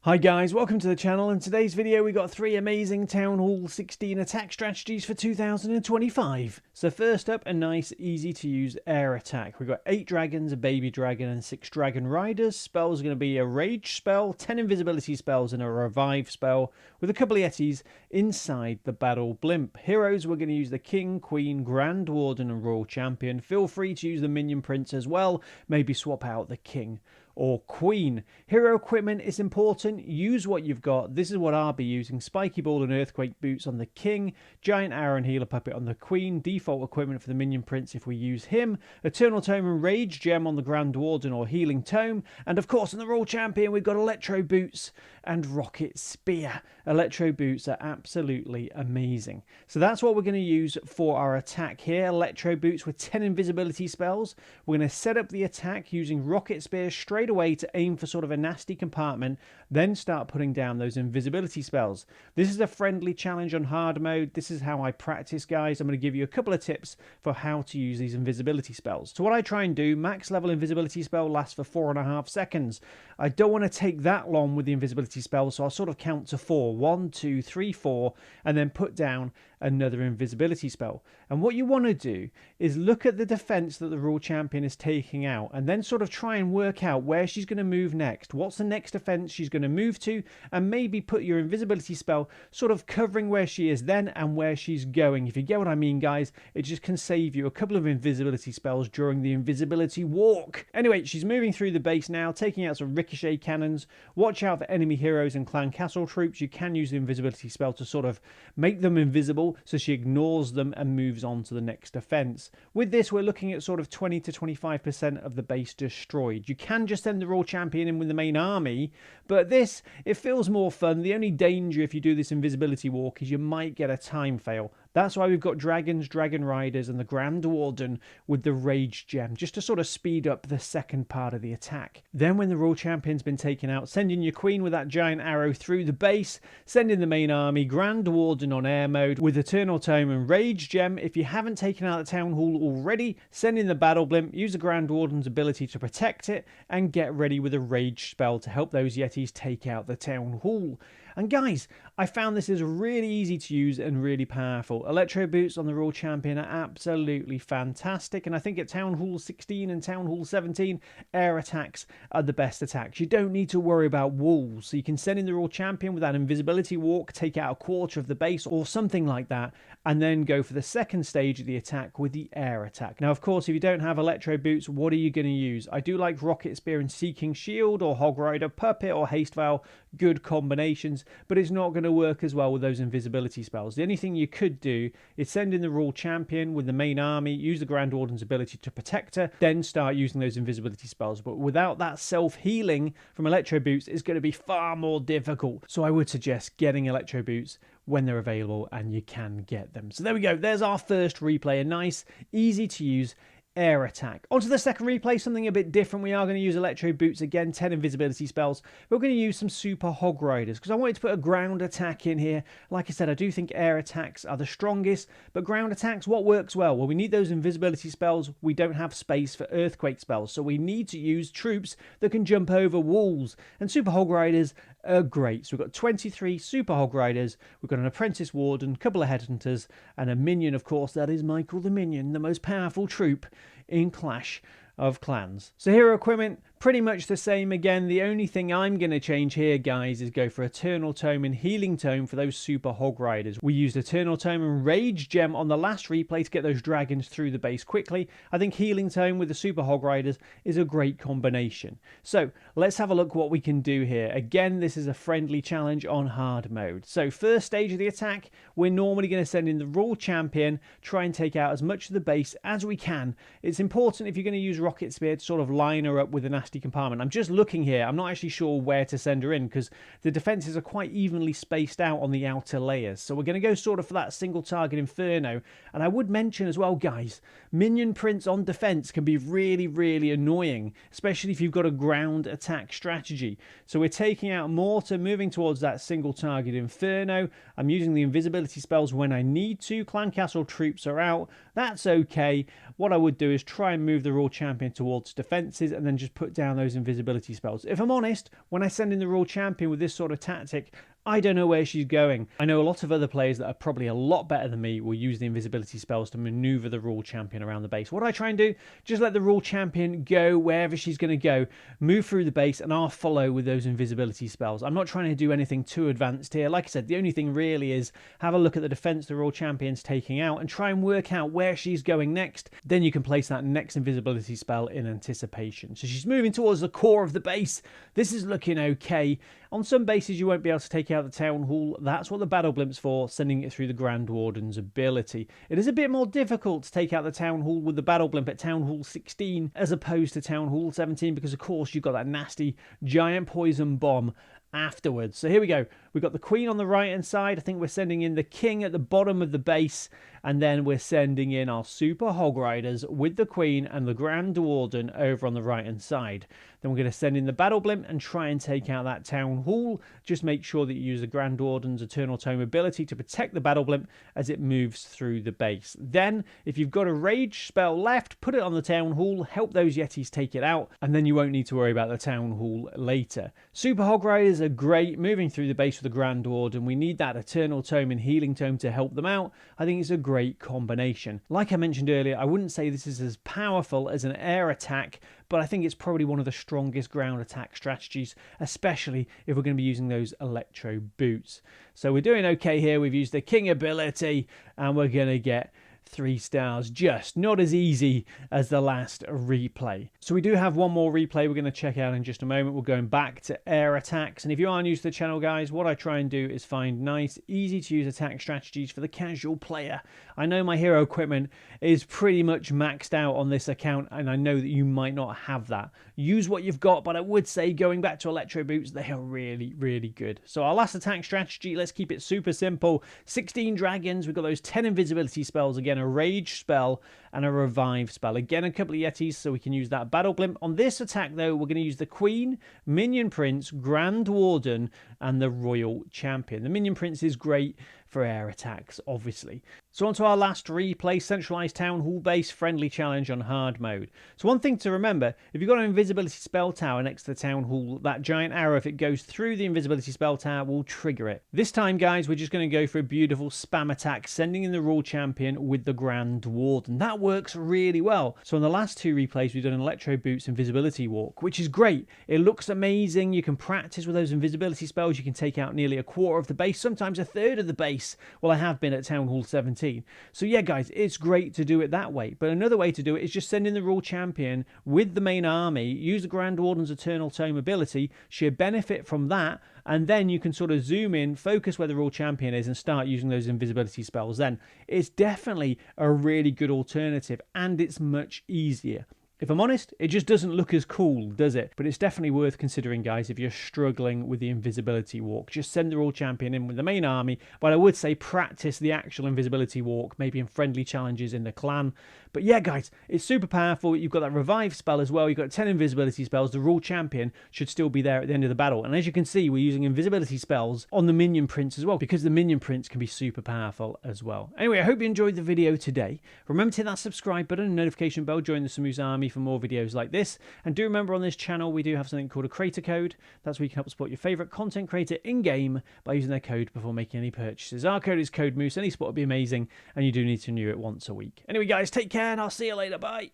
Hi guys, welcome to the channel. In today's video we got 3 amazing Town Hall 16 attack strategies for 2025. So first up, a nice easy to use air attack. We've got 8 dragons, a baby dragon and 6 dragon riders. Spells are going to be a rage spell, 10 invisibility spells and a revive spell with a couple of yetis inside the battle blimp. Heroes, we're going to use the king, queen, grand warden and royal champion. Feel free to use the minion prince as well, maybe swap out the king or queen. Hero equipment is important. Use what you've got. This is what I'll be using. Spiky ball and earthquake boots on the king. Giant arrow and healer puppet on the queen. Default equipment for the minion prince if we use him. Eternal tome and rage gem on the grand warden or healing tome. And of course on the royal champion we've got electro boots and rocket spear. Electro boots are absolutely amazing. So that's what we're going to use for our attack here. Electro boots with 10 invisibility spells. We're going to set up the attack using rocket spear straight away to aim for sort of a nasty compartment, then start putting down those invisibility spells. This is a friendly challenge on hard mode. This is how I practice, guys. I'm going to give you a couple of tips for how to use these invisibility spells. So what I try and do, max level invisibility spell lasts for 4.5 seconds. I don't want to take that long with the invisibility spell, so I'll sort of count to 4. 1, 2, 3, 4, and then put down another invisibility spell. And what you want to do is look at the defense that the royal champion is taking out and then sort of try and work out where she's going to move next. What's the next defense she's going to move to, and maybe put your invisibility spell sort of covering where she is then and where she's going. If you get what I mean, guys, it just can save you a couple of invisibility spells during the invisibility walk. Anyway, she's moving through the base now, taking out some ricochet cannons. Watch out for enemy heroes and clan castle troops. You can use the invisibility spell to sort of make them invisible so she ignores them and moves on to the next defense. With this, we're looking at sort of 20 to 25% of the base destroyed. You can just send the royal champion in with the main army, but this, it feels more fun. The only danger if you do this invisibility walk is you might get a time fail. That's why we've got dragons, dragon riders and the grand warden with the rage gem, just to sort of speed up the second part of the attack. Then when the royal champion's been taken out, send in your queen with that giant arrow through the base, send in the main army, grand warden on air mode with eternal tome and rage gem. If you haven't taken out the town hall already, send in the battle blimp, use the grand warden's ability to protect it and get ready with a rage spell to help those yetis take out the town hall. And guys, I found this is really easy to use and really powerful. Electro boots on the royal champion are absolutely fantastic, and I think at Town Hall 16 and Town Hall 17, air attacks are the best attacks. You don't need to worry about walls, so you can send in the royal champion with that invisibility walk, take out a quarter of the base or something like that, and then go for the second stage of the attack with the air attack. Now, of course, if you don't have electro boots, what are you going to use? I do like rocket spear and seeking shield or hog rider puppet or haste veil, good combinations, but it's not going to work as well with those invisibility spells. The only thing you could do is send in the royal champion with the main army, use the grand warden's ability to protect her, then start using those invisibility spells. But without that self-healing from electro boots, it's going to be far more difficult. So I would suggest getting electro boots when they're available and you can get them. So there we go. There's our first replay, a nice, easy to use air attack. On to the second replay, something a bit different. We are going to use electro boots again, 10 invisibility spells. We're going to use some super hog riders because I wanted to put a ground attack in here. Like I said, I do think air attacks are the strongest, but ground attacks, what works well? Well, we need those invisibility spells. We don't have space for earthquake spells, so we need to use troops that can jump over walls, and super hog riders are great. So we've got 23 super hog riders, we've got an apprentice warden, a couple of headhunters, and a minion, of course. That is Michael the Minion, the most powerful troop in Clash of Clans. So hero equipment, pretty much the same again. The only thing I'm going to change here, guys, is go for Eternal Tome and Healing Tome for those Super Hog Riders. We used Eternal Tome and Rage Gem on the last replay to get those dragons through the base quickly. I think Healing Tome with the Super Hog Riders is a great combination. So let's have a look what we can do here. Again, this is a friendly challenge on hard mode. So first stage of the attack, we're normally going to send in the Royal Champion, try and take out as much of the base as we can. It's important if you're going to use rocket spear to sort of line her up with a nasty compartment. I'm just looking here. I'm not actually sure where to send her in because the defenses are quite evenly spaced out on the outer layers. So we're going to go sort of for that single target inferno. And I would mention as well, guys, minion prints on defense can be really, really annoying, especially if you've got a ground attack strategy. So we're taking out mortar, moving towards that single target inferno. I'm using the invisibility spells when I need to. Clan castle troops are out. That's okay. What I would do is try and move the royal champion towards defenses and then just put down those invisibility spells. If I'm honest, when I send in the Royal Champion with this sort of tactic, I don't know where she's going. I know a lot of other players that are probably a lot better than me will use the invisibility spells to maneuver the Royal Champion around the base. What I try and do, just let the Royal Champion go wherever she's going to go, move through the base, and I'll follow with those invisibility spells. I'm not trying to do anything too advanced here. Like I said, the only thing really is have a look at the defense the Royal Champion's taking out and try and work out where she's going next. Then you can place that next invisibility spell in anticipation. So she's moving towards the core of the base. This is looking okay. On some bases, you won't be able to take out the Town Hall. That's what the Battle Blimp's for, sending it through the Grand Warden's ability. It is a bit more difficult to take out the Town Hall with the Battle Blimp at Town Hall 16 as opposed to Town Hall 17 because, of course, you've got that nasty giant poison bomb afterwards. So here we go. We've got the Queen on the right-hand side. I think we're sending in the King at the bottom of the base, and then we're sending in our Super Hog Riders with the Queen and the Grand Warden over on the right-hand side. Then we're going to send in the Battle Blimp and try and take out that Town Hall. Just make sure that you use the Grand Warden's Eternal Tome ability to protect the Battle Blimp as it moves through the base. Then, if you've got a Rage spell left, put it on the Town Hall, help those Yetis take it out, and then you won't need to worry about the Town Hall later. Super Hog Riders are great, moving through the base with the Grand Warden. We need that Eternal Tome and Healing Tome to help them out. I think it's a great combination. Like I mentioned earlier, I wouldn't say this is as powerful as an air attack, but I think it's probably one of the strongest ground attack strategies, especially if we're going to be using those electro boots. So we're doing okay here. We've used the King ability, and we're going to get 3 stars, just not as easy as the last replay. So we do have one more replay we're going to check out in just a moment. We're going back to air attacks, and if you are new to the channel, guys, what I try and do is find nice, easy to use attack strategies for the casual player. I know my hero equipment is pretty much maxed out on this account, and I know that you might not have that. Use what you've got, but I would say going back to electro boots, they are really, really good. So our last attack strategy, let's keep it super simple. 16 dragons, we've got those 10 invisibility spells again, a rage spell and a revive spell. Again, a couple of Yetis so we can use that Battle Blimp. On this attack though, we're going to use the Queen, Minion Prince, Grand Warden and the Royal Champion. The Minion Prince is great for air attacks, obviously. So on to our last replay, centralized Town Hall base, friendly challenge on hard mode. So one thing to remember, if you've got an invisibility spell tower next to the Town Hall, that giant arrow, if it goes through the invisibility spell tower, will trigger it. This time, guys, we're just going to go for a beautiful spam attack, sending in the Royal Champion with the Grand Warden. That works really well. So on the last 2 replays, we've done an Electro Boots Invisibility Walk, which is great. It looks amazing. You can practice with those invisibility spells. You can take out nearly a quarter of the base, sometimes a third of the base. Well, I have been at Town Hall 17. So yeah, guys, it's great to do it that way. But another way to do it is just send in the Royal Champion with the main army, use the Grand Warden's Eternal Tome ability, she'll benefit from that, and then you can sort of zoom in, focus where the Royal Champion is, and start using those invisibility spells then. It's definitely a really good alternative, and it's much easier. If I'm honest, it just doesn't look as cool, does it? But it's definitely worth considering, guys, if you're struggling with the invisibility walk. Just send the Royal Champion in with the main army, but I would say practice the actual invisibility walk, maybe in friendly challenges in the clan. But yeah, guys, it's super powerful. You've got that revive spell as well. You've got 10 invisibility spells. The Royal Champion should still be there at the end of the battle. And as you can see, we're using invisibility spells on the Minion Prince as well, because the Minion Prince can be super powerful as well. Anyway, I hope you enjoyed the video today. Remember to hit that subscribe button and notification bell. Join the Samoose Army for more videos like this. And do remember, on this channel, we do have something called a creator code. That's where you can help support your favorite content creator in-game by using their code before making any purchases. Our code is CodeMoose. Any support would be amazing, and you do need to renew it once a week. Anyway, guys, take care, and I'll see you later. Bye.